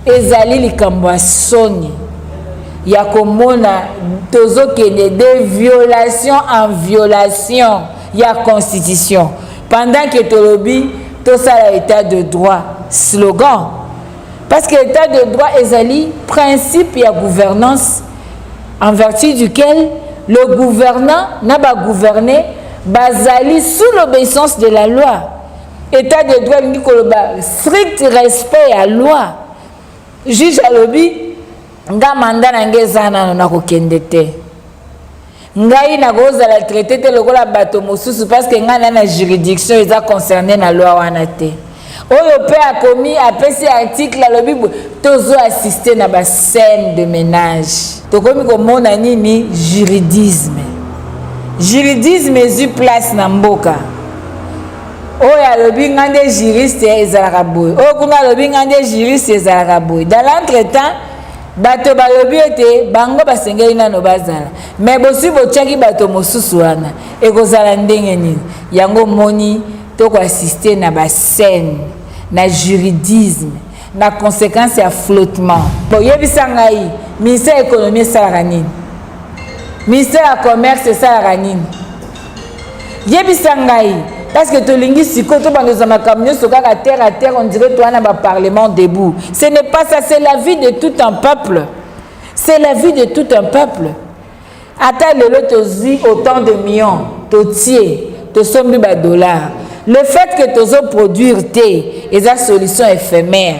ezali likambo ya soni ya komona tozokende de violation en violation ya constitution pendant que tolobi tosala état de droit slogan parce que l'état de droit ezali principe ya gouvernance en vertu duquel le gouvernant n'a pas gouverné bazali sous l'obéissance de la loi. État de droit ni koloba strict respect à loi. Juge alobi nga mandat na ngezana na kokende te. Ngai na goza la traité te lokola bato mosusu parce que nga na juridiction eza concerné na loi wana te. Oyo pe a commis apesi article alobi tozo assister na ba scène de ménage. Tokomi komona nini juridisme. Juridisme ezu place na mboka. Oyo alobi ngande juriste ezalaka boy. Oyo kuna alobi ngande juriste ezalaka boy. Dans l'entretemps bato balobi ete bango basengeli nano bazala. Mais bosi bochaki bato mosusu wana ekozala ndenge nini. Yango moni toko assister na ba scène na juridisme na conséquence ya flottement. Bon yebisa ngai ministère de l'économie esalaka nini? Ministère du commerce esalaka nini? Yebisa ngai parce que tolingi siko to bandoza makambo nyonso kaka terre à terre on dirait toi na ba parlement debout. Ce n'est pas ça, c'est la vie de tout un peuple. C'est la vie de tout un peuple. Ata lelo tozi autant de millions totier to sombi ba dollars. Le fait que tozo produire té et sa solution éphémère.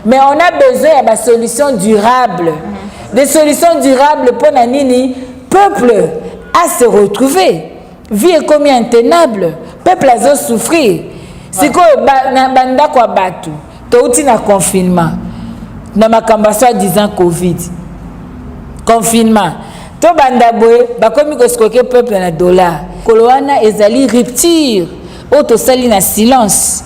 Mais on a besoin de solutions durables. Des solutions durables pour nanini peuple à se retrouver. Vie est comme intenable. Peuple a souffrir. C'est quoi banda kwa batu. Touti na confinement. Na makamba soit disant Covid. Confinement. To banda boye ba komi ko skoke peuple na dollar. Koloana ezali rupture. Auto sali na silence.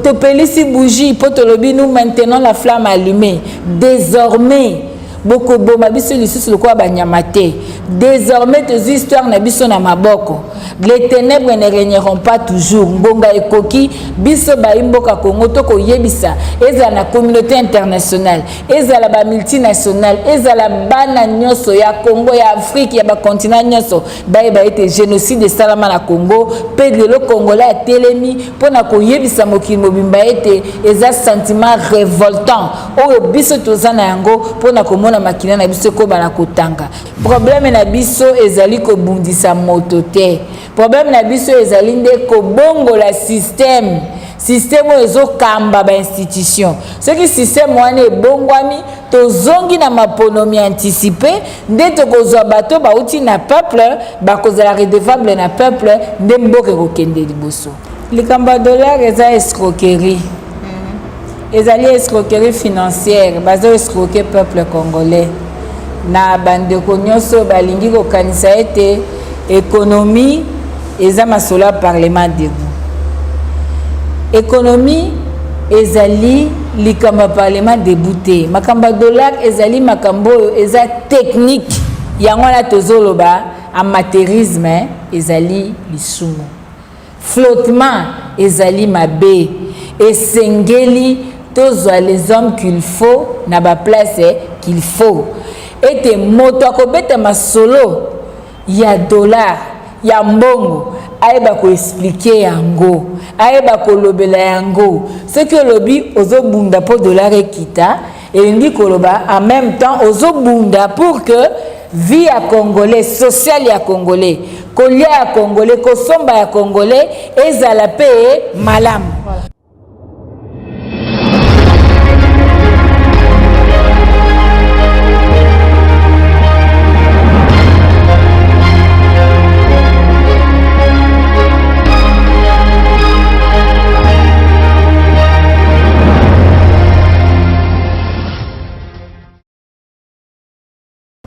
Te pelisi bougie pour te lobby nous maintenant la flamme allumée. Désormais beaucoup de mabiso lisusu le quoi banyamate. Désormais tes histoires na biso na maboko. Les ténèbres ne régneront pas toujours. Ngonga ekoki biso ba imboka Congo to ko yebisa eza na communauté internationale, eza la ba multinationale, eza la bana nyoso ya Congo ya Afrique ya ba continent nyoso ba été génocide de salama na Congo, pe de lo congolais a telemi pona ko yebisa mokili mobimba ete eza sentiment révoltant oyo biso tozana yango pona ko mona makina na biso ko bana kotanga. Problème na biso ezali ko bundisa moto te. Problème na biso ezali nde ko bongo la système ezo kamba ba institution. Ce qui système wana ebongwami tozongi na maponomi anticipé nde tokozwa bato bauti na peuple bakozala redevable na peuple nde mboka kokende liboso. Likamba dollar eza escroquerie. Ezali escroquerie financière, bazo escroquer peuple congolais. Na bandeko nyonso balingi kokanisa ete économie eza masola parlement debout. Économie ezali likamba parlement débouté. Makamba dollar ezali makambo eza technique. Yango la tozoloba amateurisme ezali lisumu. Flottement ezali mabe. Esengeli tozwa les hommes qu'il faut na ba place qu'il faut. Ete moto akobeta masolo ya dollar ya mbongo ayeba ko expliquer yango ayeba ko lobela yango ce que lobi ozobunda pour dollar ekita elingi koloba en même temps ozobunda pour que vie ya congolais social ya congolais kolia ya congolais kosomba ya congolais ezala pe malamu.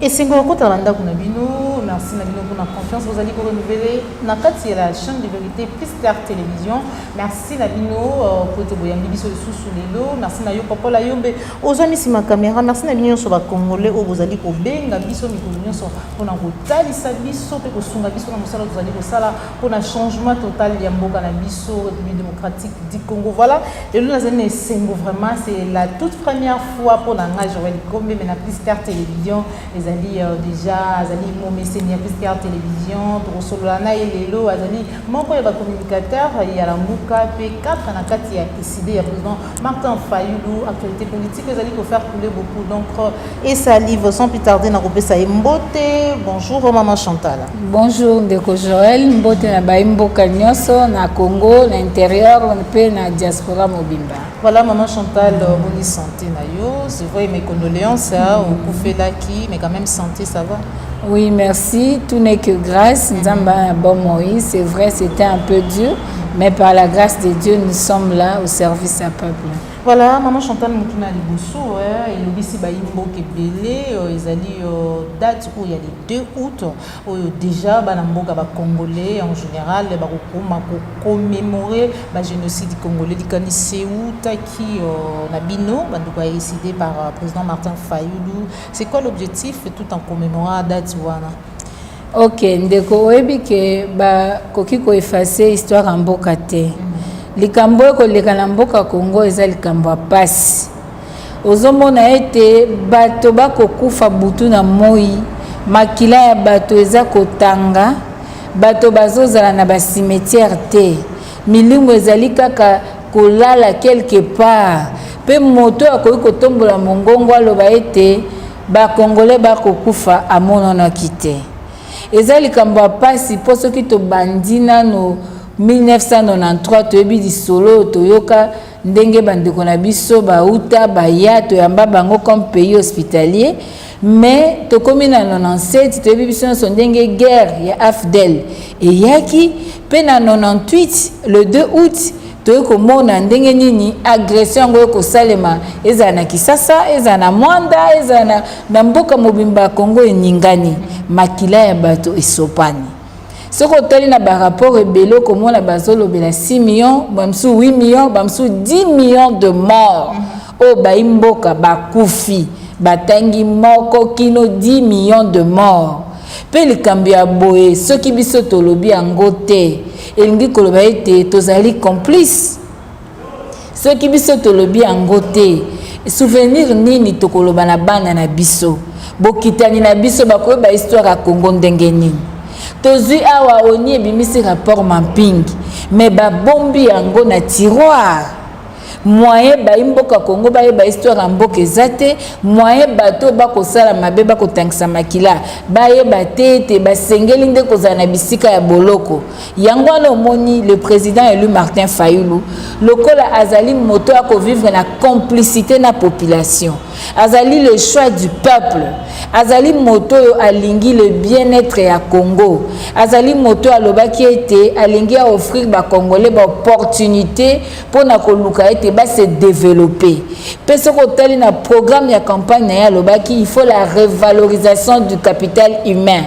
Et c'est encore quand on a kuna bino na merci na bino pour la confiance vous allez renouveler na kati la chaîne de vérité plus clair télévision merci na bino pour te boyambi biso sous lelo merci na yo papa la yombe ozami si ma caméra merci na bino so ba congolais o vous allez ko benga biso mikolo nyonso pona kotalisa biso pe kosunga biso na mosala vous allez kosala pona changement total ya mboka na biso République démocratique du Congo voilà et nous nazali esengo vraiment c'est la toute première fois pour la Joël Kombe mais na plus clair télévision les ali déjà azali mo messenia plus clair télévision to solana elelo azali moko ya ba communicateur ya la mbuka pe 4 na kati ya décidé ya président Martin Fayulu actualité politique azali ko faire couler beaucoup donc et ça livre sans plus tarder na kopesa mbote bonjour maman Chantal bonjour ndeko Joël mbote na baimboka nyonso na Congo na intérieur pe na diaspora mobimba voilà maman Chantal bonne santé na yo c'est vrai mes condoléances au Koufelaki mais quand même santé ça va oui merci tout n'est que grâce Nzamba bon Moïse c'est vrai c'était un peu dur mais par la grâce de Dieu nous sommes là au service à peuple. Voilà, maman Chantal Moutouna Liboso, et l'obisi Baïmbo Kebele, ils allaient date où il y a les 2 août, où déjà Banamboka Congolais en général, commémorer le génocide congolais, du Ceuta qui Nabino, a décidé par le président Martin Fayulu. C'est quoi l'objectif tout en commémorant la date wana? Ok, ndeko oyebi ke ba koki ko effacer histoire en mboka te. Likambo ko lekana mboka Congo eza likambo pasi. Ozomona ete bato bakokufa butu na moi, makila ya bato eza kotanga, bato bazozala na ba cimetière te. Milingo ezali kaka kolala quelque part. Pe moto akoki kotombola mongongo aloba ete ba Congolais bakokufa amonana kite. Eza likambo pasi po soki to bandina no 1993 toyebi di solo toyoka ndenge bandeko na biso bauta baya toyamba bango comme pays hospitalier mais tokomi na 97 toyebi biso so ndenge guerre ya AFDEL eyaki pe na 98 le 2 août toyeko mona ndenge nini agression ngo ko salema eza na Kisasa eza na Mwanda eza na mboka mobimba Congo eningani makila ya bato esopani soko tali na ba rapport ebelo komona bazolo bela 6 millions bamsu 8 millions bamsu 10 millions de morts o baimboka bakufi batangi moko kino 10 millions de morts pe likambi ya boye soki biso tolobi yango te elingi koloba ete tozali complice soki biso tolobi yango te souvenir nini tokoloba na bana na biso bokitani na biso bakoyeba histoire ya Congo ndenge nini tozui awa oni ebimisi rapport mapping mais babombi yango na tiroir moyen baimboka Congo bayeba histoire ya mboka ezate moyen bato bakosala mabe bakotangisa makila bayeba te ete basengeli nde kozala na bisika ya boloko yango wana omoni le président élu Martin Fayulu lokola azali moto ya kovivre na complicité na population azali le choix du peuple azali moto alingi le bien-être ya Congo azali moto alobaki ete alingi a offrir ba Congolais ba opportunité pour na koluka ete ba se développer peso ko tali na programme ya campagne na ya lobaki il faut la revalorisation du capital humain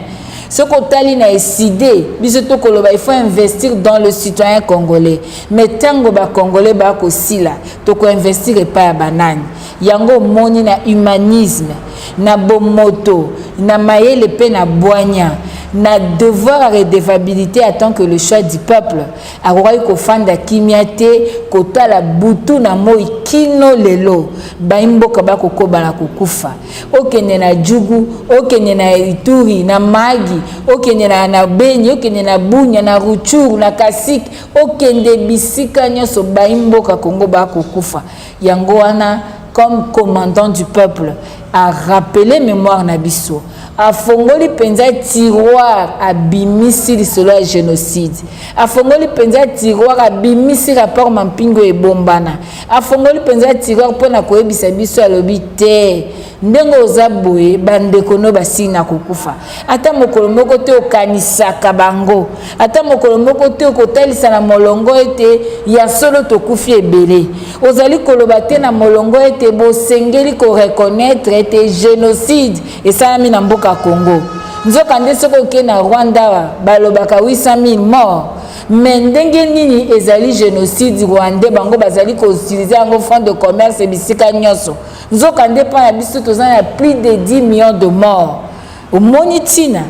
ce qu'on tali na décidé biso to koloba il faut investir dans le citoyen congolais mais tango ba Congolais ba ko sila to ko investir pa ya banani yango moni na humanisme na bomoto na mayele pe na boanya na devoir à redevabilité attend que le choix du peuple akoki kofanda kimia te kotala butu na moi kino lelo baimboka bakokoba na kokufa okende na Jugu okende na Ituri na Magi okende na Beni okende na Bunya na Ruchuru na Kasik okende bisika nyonso baimboka Congo bakokufa yango wana comme commandant du peuple a rappelé mémoire na biso a fongoli penza tiroir a bimisi lisolo ya génocide a fongoli penza tiroir a bimisi rapport mampingo ebombana a fongoli penza tiroir pona koyebisa biso alobi te ndenge oza boye bandeko no basi na kokufa ata mokolo moko te okanisaka bango ata mokolo moko te okotalisa na molongo ete ya solo tokufi ebele ozali koloba te na molongo ete bosengeli ko reconnaître ete génocide esalami na mboka Congo nzoka nde soki oke na Rwanda balobaka 800 000 morts mais ndenge nini ezali génocide rwandais bango bazali ko utiliser yango fonds de commerce bisika nyonso nzoka nde pa na biso tozana plus de 10 millions de morts omoni tina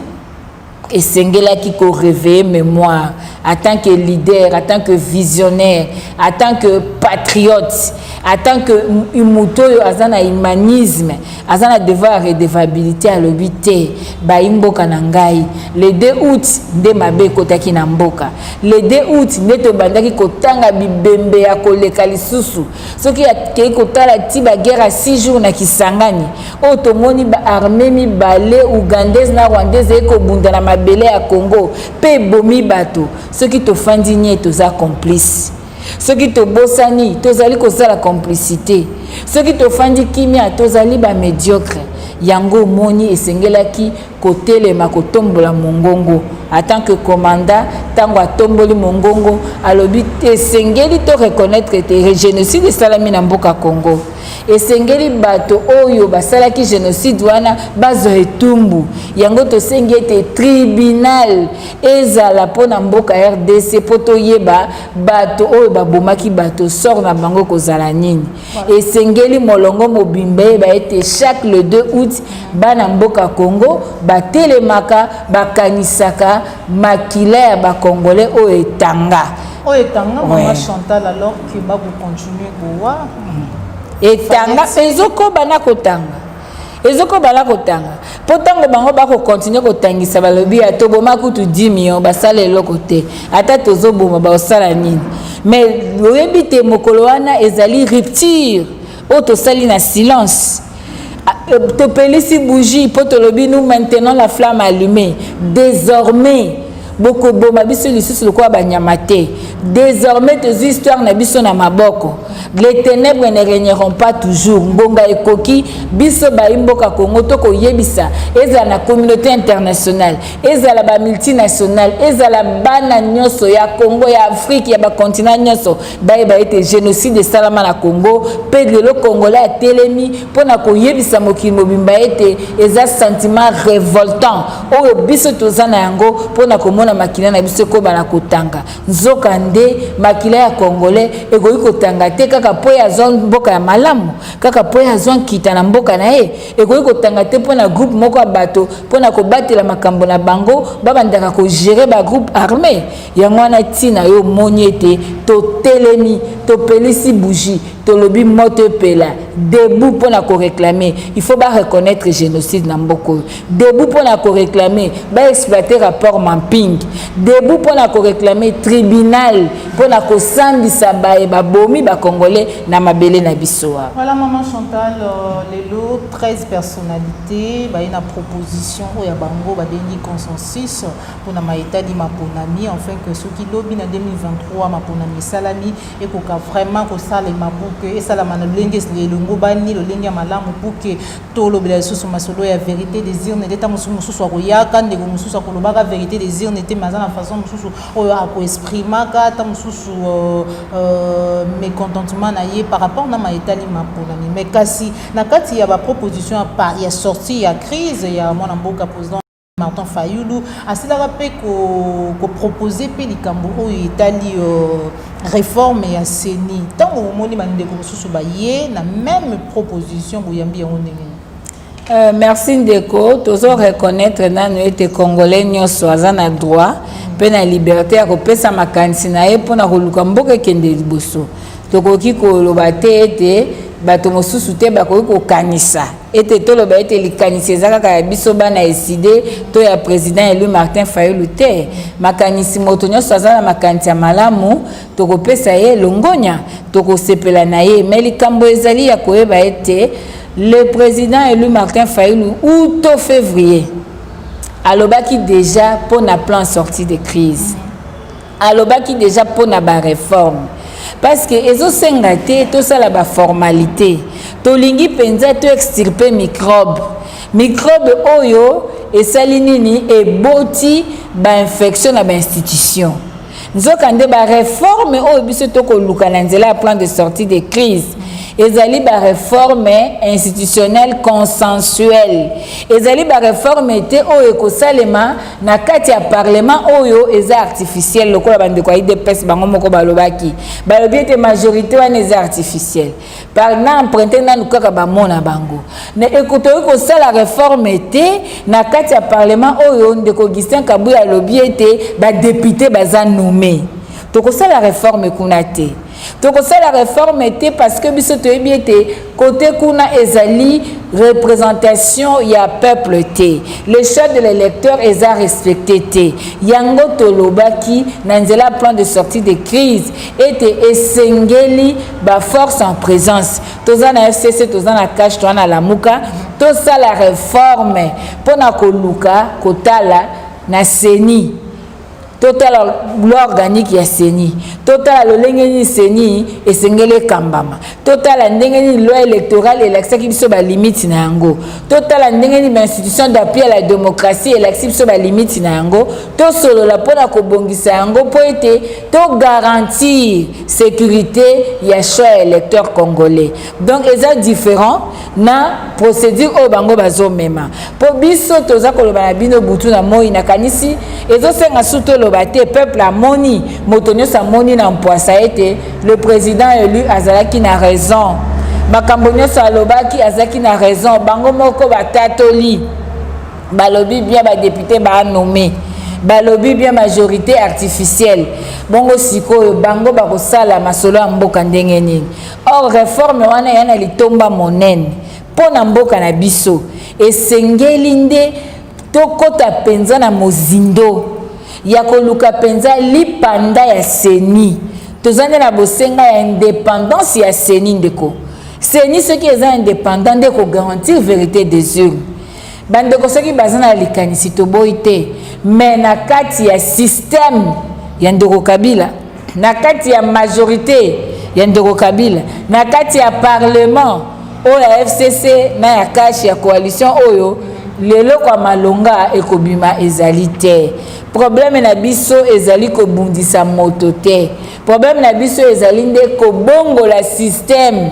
esengelaki ko réveiller mémoire en tant que leader, en tant que visionnaire, en tant que patriote, en tant que muto azana humanisme, azana devoir redevabilité à l'obité, ba imboka nangai. Le 2 août nde mabe kotaki na mboka. Le 2 août nde to bandaki kotanga bibembe ya koleka lisusu. Soki akei kotala ti ba guerre à 6 jours na Kisangani. O tomoni ba armée mi balé ougandaise na rwandaise eko bunda na mabele ya Congo, pe bomi bato. Ceux qui te font digner, tous à complices. Ceux qui te bossani, tous à la complicité. Ceux qui te font di kimia, tous à ba médiocre. Yango moni et sengelaki côté le makotombola mongongo. En tant que commandant, tango atomboli mongongo, alobi et sengeli to reconnaître que le génocide de salami na mboka Congo. Et sengeli bato oyo basalaki génocide wana bazo etumbu yango to sengete tribunal ezala pona mboka RDC poto yeba bato oyo babomaki bato sort na bango kozala nini et sengeli molongo mobimbe ba ete chaque le 2 août bana mboka Congo batelemaka bakanisaka makila ya ba congolais oyo etanga maman Chantal alors que ba vous continuer gowa etanga ezoko bana kotanga potango bango bako continuer kotangisa balobi ato boma kutu 10 millions basala eloko te ata tozoboma ba osala nini mais oyebi te mokolo wana ezali rupture o tosali na silence to pelisi bougie po tolobi nous maintenant la flamme allumée désormais boko boma biso lisusu lokwa banyamate désormais tes histoires na biso na maboko les ténèbres ne régneront pas toujours ngonga ekoki biso baimboka Congo to ko yebisa ezala na communauté internationale ezala ba multinationale ezala bana nyoso ya Congo ya Afrique ya ba continent nyoso ba ete génocide de salama na Congo pe le congolais a telemi pona ko yebisa mokili mobimba ete eza sentiment révoltant oyo biso tozana yango pona ko na makila na biso ko bana kotanga nzoka nde makila ya congolais egoyi kotanga te kaka po ya zone mboka ya malamu kaka po ya zone kita na mboka na ye egoyi kotanga te po na groupe moko ya bato po na kobatela makambo na bango babandaka ko gérer ba groupe armé yango wana tina yo moni ete to telemi to pelisi bougie to lobi moto pela debout pour na ko réclamer il faut ba reconnaître génocide na mboko debout pour na ko réclamer ba exploiter rapport mapping debout pour na ko réclamer tribunal pour na ko sambisa ba bomi ba congolais na mabele na bisoa. Voilà maman Chantal lelo 13 personnalités ba ina proposition o ya bango ba bengi consensus pour na maitali maponami enfin que ceux qui lobby na 2023 maponami salami et ko ka vraiment ko sala mabu que esala mana lenges lelongo bani lo lenga malamu pour que tolo bela susu masolo ya vérité des urnes d'état mususu ko yaka ndeko mususu ko lobaka vérité des urnes était mazana façon mususu o ko exprimer ka ta mususu mécontentement na ye par rapport na maitali maponami mais kasi na kati ya ba proposition ya sortie ya crise ya mwana mboka président Martin Fayulu asilaka pe ko proposer pe likambo oyo etali réforme ya seni tango omoni bandeko mosusu baye na même proposition boyambi yango ndenge. Merci Ndeko tozo reconnaître nanu ete congolais nyonso aza na droit pe na liberté ya kopesa makanisi na ye mpona koluka mboka ekende liboso tokoki koloba te ete bato mosusu te bakoki kokanisa ete toloba ete likanisi eza kaka ya biso bana eside to ya président élu Martin Fayulu te makanisi moto nyonso aza na makanisi ya malamu tokopesa ye longonya tokosepela na ye mais likambo ezali ya koyeba ete le président élu Martin Fayulu août au février alobaki déjà pour na plan sortie de crise alobaki déjà pour na ba réforme parce que ezo senga te to sala ba formalité to lingi penza to extirper microbe oyo esali nini eboti ba infection na ba institution nzoka nde ba réforme oyo biso to ko luka na nzela plan de sortie de crise ezali ba réforme institutionnelle consensuelle, ezali ba réforme te oyo kosalema na kati ya parlement oyo eza artificiel lokola bandeko ya IDPS bango moko balobaki balobi ete majorité wana eza artificiel par na emprunté nanu kaka bamona bango na ekotoki kosala réforme te na kati ya parlement oyo ndeko Augustin Kabuya alobi ete badepute baza nommé tokosala réforme kuna te tokosala réforme te parce que biso toyebi ete côté kuna ezali représentation ya peuple te le choix de l'électeur eza respecté te yango tolobaki na nzela plan de sortie de crise ete esengeli ba force en présence toza na FCC toza na cash toza na lamuka tosala réforme pona koluka kotala na CENI total l'organique ya CENI total lolenge ni CENI esengele kambama total ndenge ni loi électorale elaksaki biso ba limite na yango total ndenge ni institution d'appui à la démocratie elaksaki biso ba limite na yango to solo la pona ko bongisa yango po ete to garantir sécurité ya choix électeur congolais donc eza différent na procédure o bango bazomema po biso toza koloba na bino butu na moi na kanisi ezo senga suto le peuple a moni motonyo sa moni na mpoasa ete le président élu azalaki na raison makambonyo sa lobaki azalaki na raison bango moko batatoli balobi bien ba député ba nommé balobi bien majorité artificielle bongo sikoyo bango bakosala masolo ya mboka ndenge nini or réforme wana yana litomba monene pona mboka na biso esengeli nde tokota penza na mozindo ya koluka penza lipanda ya CENI tozande na bosenga ya indépendance ya CENI ndeko CENI ce qui est indépendant de ko garantir vérité des urnes bandeko soki bazana likanisi toboyi te mais na kati ya système ya ndeko Kabila na kati ya majorité ya ndeko Kabila na kati ya parlement oyo ya FCC na ya cash ya coalition oyo lelo kwa malonga ekobima ezali te problème na biso ezali kobundisa moto te problème na biso ezali nde kobongola système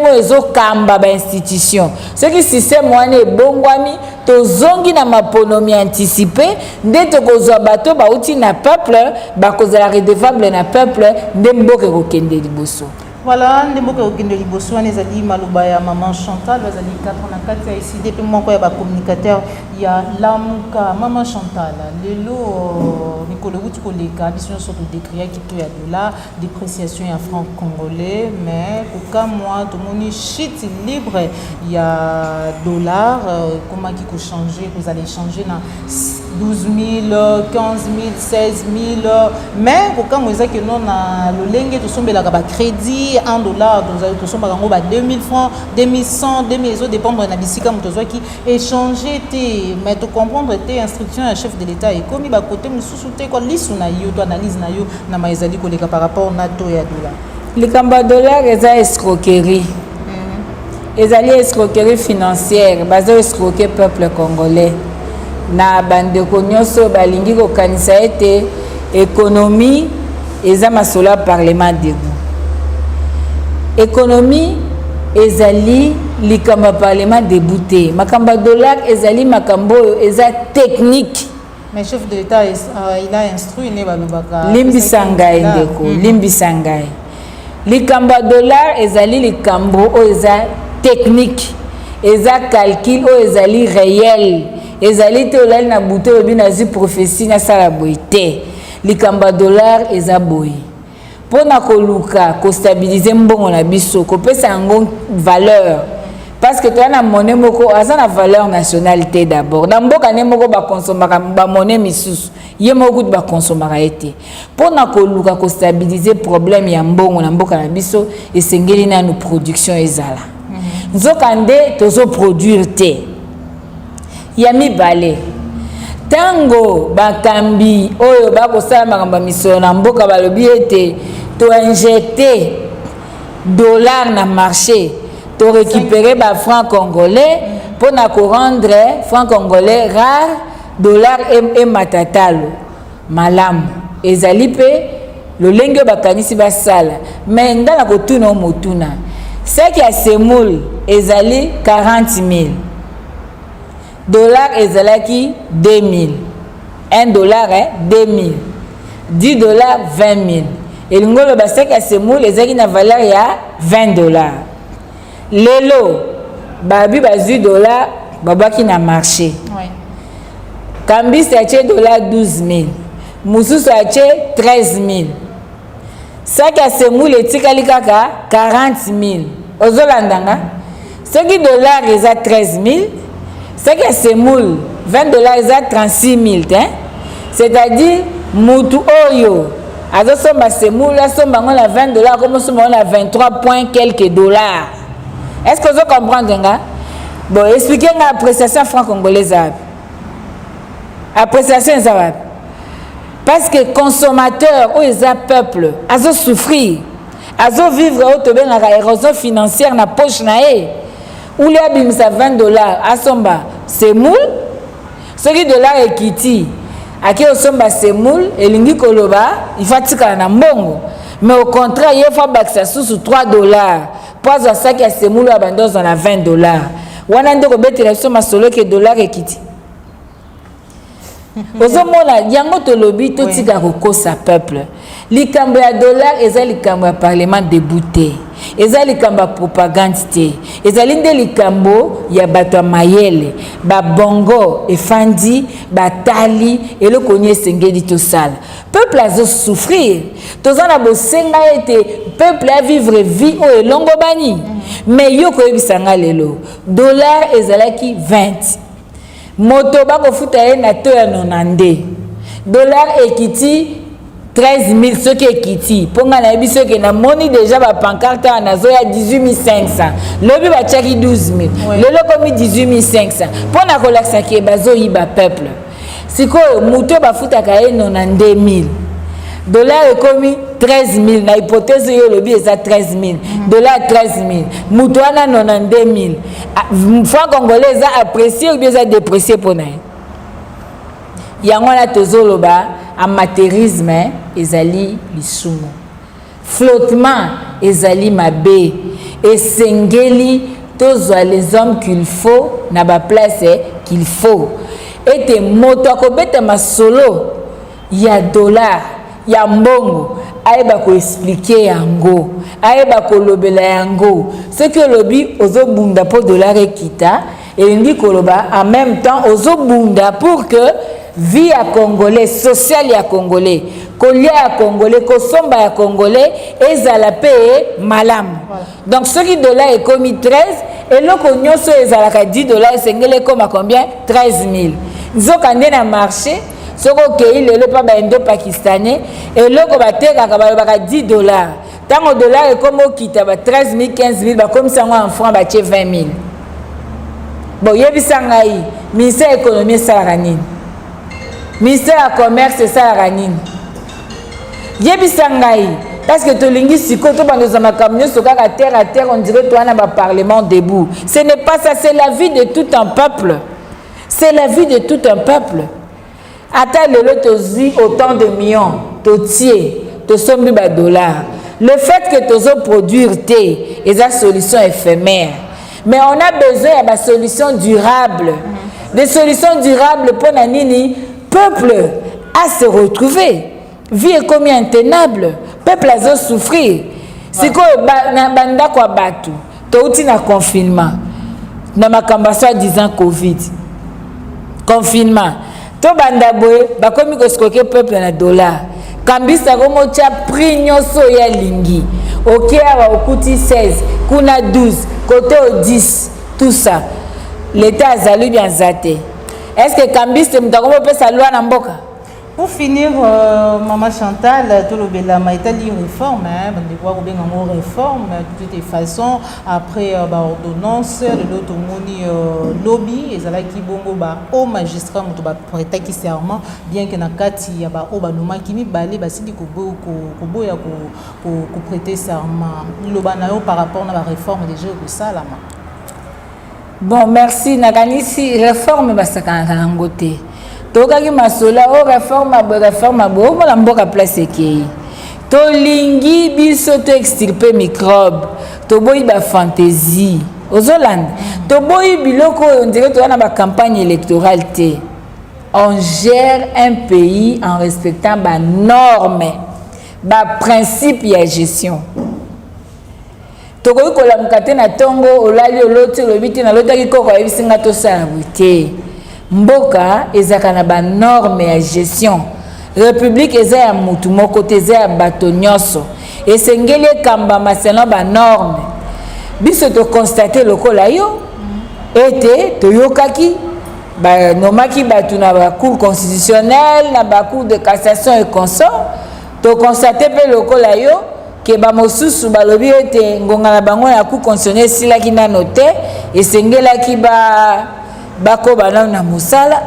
oyo ezokamba ba institution soki système wana ebongwami tozongi na maponomi anticipé nde tokozwa bato bauti na peuple bakozala redevable na peuple nde mboka ekokende liboso. Voilà, ndemboka okende liboso wana ezali maloba ya maman Chantal bazali 4 na kati ya ICD pe moko ya ba communicateur ya Lamuka. Maman Chantal lelo Nicolas wuti koleka biso surtout décrire qui to ya dollar dépréciation ya franc congolais mais aucun mois tout moni chute libre ya dollar comment qui ko changer vous allez changer na 12 000 15 000 16 000 mais aucun mois que non na lolenge to sombelaka ba crédit $1 nous sommes à 2000 francs, 2100, 2000 euros dépendre de la bisika motozo qui échanger té mais to comprendre té instruction à chef de l'état et comme ba côté mususu té quoi lisu na yo to analyse na yo na maizali koleka par rapport na to ya dollar. Le kamba dollar eza escroquerie. Ezali escroquerie financière, bazo escroquer peuple congolais. Na bande ko nyonso balingi ko kanisa ete économie eza masola parlement debout. Économie ezali likamba parlement débouté makamba dollar ezali makambo eza technique mais chef de l'état il a instruit ne balobaka limbisa ngai ndeko limbisa ngai likamba dollar ezali likambo o eza technique eza calcul o ezali réel ezali te olali na buto obi na zi prophétie na sala boite likamba dollar eza boye pona koluka ko stabiliser mbongo na biso ko pesa ngo valeur parce que toi na monnaie moko azana valeur nationalité d'abord na mboka ne moko ba consommer ba monnaie misusu ye moko ba consommer été pona koluka ko stabiliser problème ya mbongo na mboka na biso esengeli na no production ezala nzokande tozo produire te ya mibale tango bakambi oyo bakosala makambo misolo na mboka balobi ete to injecter dollar na marché to récupérer ba franc congolais pour na ko rendre franc congolais rare dollar et matatalo malamu ezali pe lolenge bakanisi basala mais ndala ko tuna motuna Ce qui a semoule ezali 40 000. Dollar ezalaki 2 000. 1 dollar est 2 000. 10 dollars 20 000. Et l'ingolo ce qui a semoule ezalaki na valeur ya 20 dollars. Lelo babi bazu dollars babaki na marché. Oui. Kambis ache dollars 12 000. Mususu ache 13 000. Ce qui a semoule etikali kaka 40 000. Ozolandanga. Ce qui dollars eza 13 000. Ce qui a semoule 20 dollars eza 36 000. C'est-à-dire mutu oyo azo somba semoule somba ngona 20 dollars comme somba ngona 23 point quelques dollars. Est-ce que vous comprenez nga? Bon, expliquez nga appréciation franc congolaise. Appréciation ça. Parce que consommateur ou les peuple azo souffrir, azo vivre au tobe na érosion financière na poche na e. Ou les abimisa 20 dollars asomba semoule, ce qui dollar ekiti. Aki osomba semoule elingi koloba il faut tika na mbongo. Mais au contraire, il faut baksa sous 3 dollars. Pas à ça qui a semoule abandon dans la 20 dollars. Wana ndeko betela so masolo ke dollar ekiti. Ozomona yango to lobi to tika kokosa peuple. Likambo ya dollar eza likambo ya parlement débouté. Eza likambo ya propagande te. Eza linde likambo ya bato mayele, ba bongo efandi, batali eloko nye sengeli to sala. Peuple azo souffrir. Tozana bosenga ete peuple a vivre vie o elongo bani. Mais yo ko ebisanga lelo. Dollar ezalaki 20. Moto bako futa ye na to ya 90. Dollar ekiti 13 000 ce qui est kiti. Ponga na ebiso ke na moni déjà ba pancarte na zo ya 18 500. Lobi ba chaki 12 000. Lelo komi 18 500. Pona ko laksa ke bazo yiba peuple. Siko muto ba futa ka ye 92 000. Dollar ekomi 13 000 na hypothèse yo lobi eza 13 000. Dollar 13 000. Muto ana 92 000. Franc congolais eza apprécié ou bien eza déprécié pona. Yango na tozoloba amateurisme ezali lisumu. Flottement ezali mabe. Esengeli tozwa les hommes qu'il faut na ba place qu'il faut. Ete moto akobeta masolo ya dollar ya mbongo ayeba ko expliquer yango ayeba ko lobela yango ce que lobi ozobunda po dollar ekita elingi koloba en même temps ozobunda pour que vie à congolais social ya congolais kolia ya congolais kosomba ya congolais ezala pe malamu. Donc ce qui dollar est commis 13 et loko nyoso ezalaka 10 dollars esengele comme à combien 13 000. Nzokande na marché soko kei lelo pa ba indo pakistanais et loko batekaka balobaka 10 dollars. Tango dollar est comme okita ba 13 000 15 000 ba comme ça en francs ba 20 000. Bon yebisa ngai ministère économie salaka nini? Ministère du commerce c'est ça la nini? Yebisa ngai parce que tolingi siko to bando za makamyo sokaka terre à terre on dirait toi na ba parlement debout. Ce n'est pas ça, c'est la vie de tout un peuple. C'est la vie de tout un peuple. Ata lelo tozi autant de millions, totier, to sombi ba dollars. Le fait que tozo produire té et sa solution éphémère. Mais on a besoin de solutions durables. Des solutions durables pour nanini peuple à se retrouver. Vie est comme intenable. Peuple a souffrir. C'est quoi banda kwa batu. Touti na confinement. Na makamba soit disant Covid. Confinement. To banda boye bakomi ko skoke peuple na dollar. Kambisa komo tia prix nyoso ya lingi. OK awa okuti 16, kuna 12, côté au 10, tout ça. L'état azali bien zate. Est-ce que Kambiste mutakomo pesa loi na mboka? Pour finir, Maman Chantal, tout le bela maïtali réforme, on voit bien en réforme de toutes les façons après ordonnance, le lot moni lobby et ça là qui bongo ba au magistrat muto ba prêter qui serment bien que na kati ya ba o ba noma qui mi balé ba sidi ko boya ko prêter serment lo ba na yo par rapport na ba réforme déjà que ça là. Bon, merci nakanisi réforme ba sakanga ngote. Tokaki masola o réforme abo la mboka place ekei. To lingi biso to extirper microbe. toboyi ba fantaisie ozolanda toboyi biloko on dirait to na ba campagne électorale te. On gère un pays en respectant ba normes ba principe ya gestion. Tokoki kolamuka te na tongo olali oloti olobi te na lotaki koko ayebisi nga tosala te. Mboka ezaka na ba norme ya gestion. République eza ya mutu moko te, eza ya bato nyonso. Esengeli ekambama selon ba norme. Biso to constater lokola yo ete toyokaki ba nomaki batu na ba cour constitutionnelle na ba cour de cassation et consort. To constater pe lokola yo ke ba mosusu balobi ete ngonga na bango na cour constitutionnelle silaki na note esengelaki ba ko bana na musala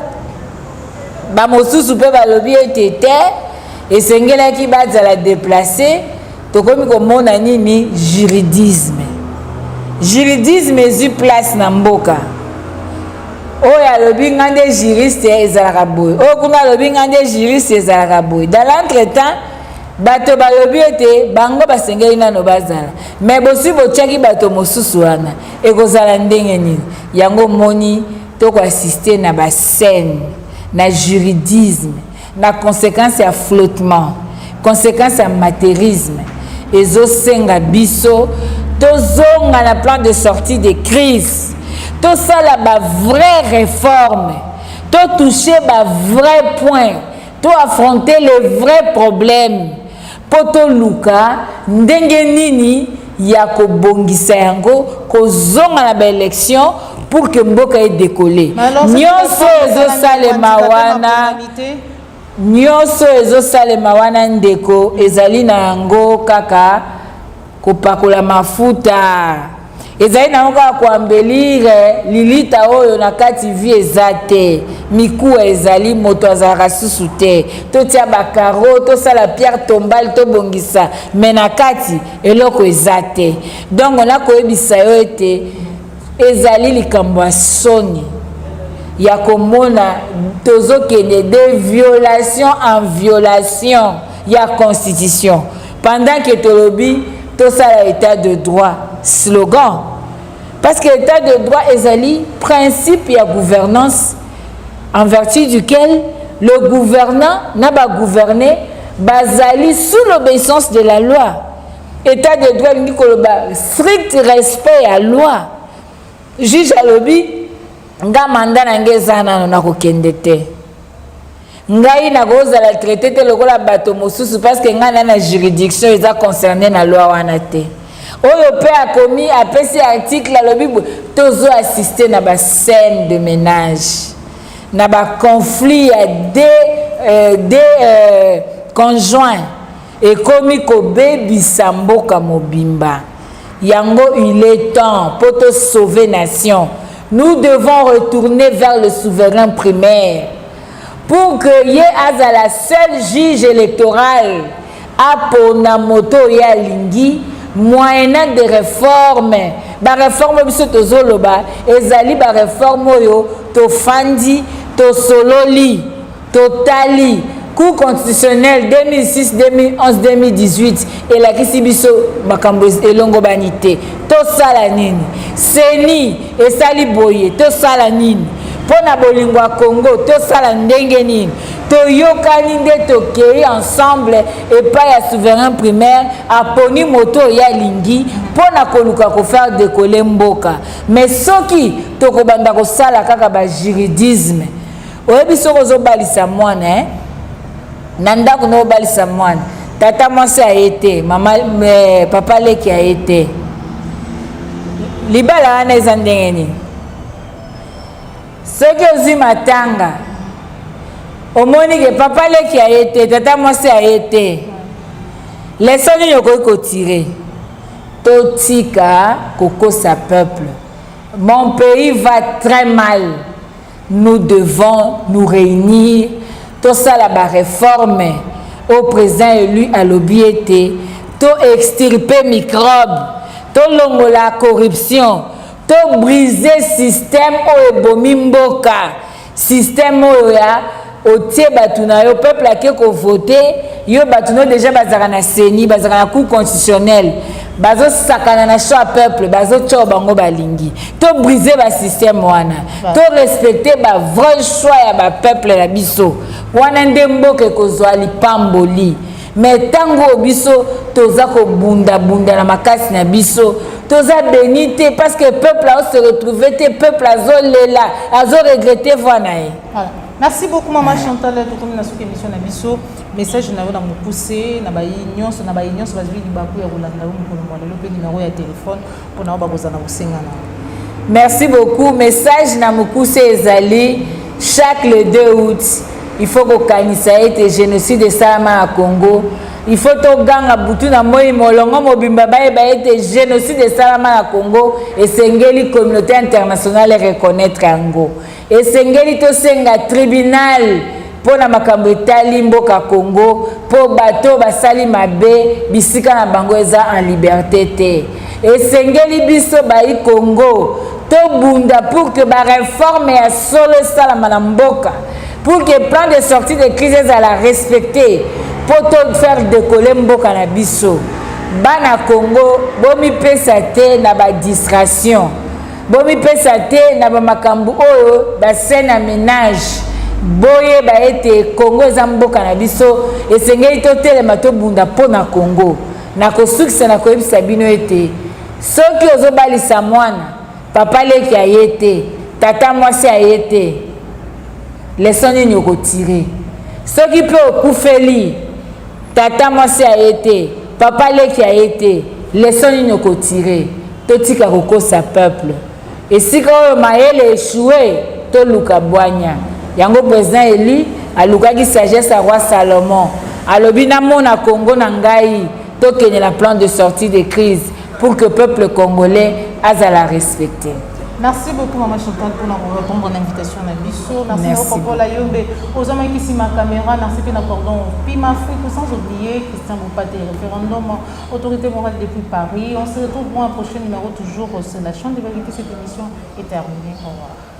ba mosusu pe balobi ete te esengelaki bazala déplacer. Tokomi komona nini juridisme ezu place na mboka oyo alobi nga nde juriste ezalaka boye oyo kuna alobi nga nde juriste ezalaka boye. Dans l'entretemps bato balobi ete bango basengeli nano bazala me bosi botiaki bato mosusu wana ekozala ndenge nini. Yango moni tokoassiste na bascène na juridisme na conséquence ya flottement conséquence ya matérisme ezosenga biso tozonga na plan de sortie de crise tosala ba vraie réforme to toucher ba vrai point to affronter les vrais problèmes poto luka ndenge nini ya kobongisa yango kozonga na ba élection pour que mboka e décoller. Nyonso ezosalema wana ndeko ezali na yango kaka kopakola mafuta ezali na yango kaka koambelire lilita oyo na kati vie eza te mikuwa ezali moto azalaka susu te totia bakaro tosala pierre tombale tobongisa me na kati eloko eza te. Donc nakoyebisa yo ete ezali likambo ya soni ya komona tozokende de violation en violation ya constitution pendant que tolobi tosala état de droit slogan parce que état de droit ezali principe ya gouvernance en vertu duquel le gouvernant n'a pas gouverné bazali sous l'obéissance de la loi. État de droit lingi koloba strict respect à loi. Juge alobi nga manda na ngeza nano na kokende te ngai na kozala traité te lokola bato mosusu parce que nga na juridiction eza concerné na loi wana te oyo pe akomi apesi article alobi tozo assister na ba scène de ménage na ba conflit ya des conjoints et komi kobebisa mboka mobimba yango il est temps pour te sauver nation. Nous devons retourner vers le souverain primaire pour que y ait la seule juge électorale à Ponamoto ya Lingi moyennant des réformes. Ba réforme biso tozoloba ezali ba réforme yo to fandi to sololi to tali Cour constitutionnelle 2006, 2011, 2018 et la kisibiso makambo elongo banité to sala nini seni et sali boye to sala nini pona bolingwa Congo to sala ndenge nini to yokani nde to kei ensemble et pas ya souverain primaire aponi moto ya lingi pona koluka ko faire décoller mboka mais soki to ko banda ko sala kaka ba juridisme oyebiso ko zo balisa mwana nanda kuno balisa mwana tata mwasi aye mama papa leki aye libala wana eza ndenge nini soki ozwi matanga omoni ke papa leki aye tata mwasi aye leso nini okoki kotire totika kokosa peuple. Mon pays va très mal, nous devons nous réunir. Tout ça la réforme au président élu à l'obiété, tout extirper microbes, tout longo la corruption, tout briser système au ebomimboka, système au ya au tie batuna yo peuple a ko voter yo batuna déjà bazara na CENI bazara na cour constitutionnelle bazo sakana na choix peuple bazo tcho bango balingi to briser ba système wana to respecter ba vrai choix ya ba peuple la biso wana nde mboka kozwa lipamboli mais tango biso toza ko bunda na makasi na biso toza bénité parce que peuple a se retrouver te peuple azolela azo regretter voilà. Merci beaucoup maman Chantal tout comme na sous émission na biso message na yo na mo pousser na ba union bazwi libaku ya kolanda yo mkono mwana le numéro ya téléphone pour na ba kozana bosengana. Merci beaucoup message na mo pousser ezali chaque le 2 août il faut que kanisa ete génocide salama à Congo. Il faut to ganga butu na moi molongo mobimba bae ete génocide salama à Congo et sengeli communauté internationale reconnaître yango. Et sengeli to senga tribunal pour na makambo etali mboka Congo pour bato basali mabe bisika na bango eza en liberté te. Et sengeli biso bai Congo to bunda pour que ba réforme ya solo salama na mboka. Pour que le plan de sortie de crise à la respecter, pour tout faire décoller mboka na biso. Bana Congo, bomi pesa te na ba distraction. Bomi pesa te na ba makambu oyo ba scène à ménage. Boye ba ete Congo za mboka na biso esengeli to telema to bunda pona Congo. Na ko sukisa na ko yebisa bino ete soki ozobalisa mwana papa leki ayete, tata mwasi ayete. Laissons nous retirer. Ce qui peut okuffeli, tata mwasi a été, papa leki a été, laissons nous retirer. Totika roko sa peuple. Et si quand maël échoué, to luka boanya. Yango président Eli, a luka qui sagesse à roi Salomon. A lobina mona Congo nangai, to kenye la plan de sortie de crise pour que le peuple congolais a la respecter. Merci beaucoup maman Chantal pour nous répondre à l'invitation à Bisso. Merci beaucoup la Yombe. Aux hommes qui sont ma caméra, merci pour l'accord Pima Afrique, sans oublier Christian Boupaté, référendum, autorité morale depuis Paris. On se retrouve pour un prochain numéro toujours sur la chaîne de vérité. Cette émission est terminée. Au revoir.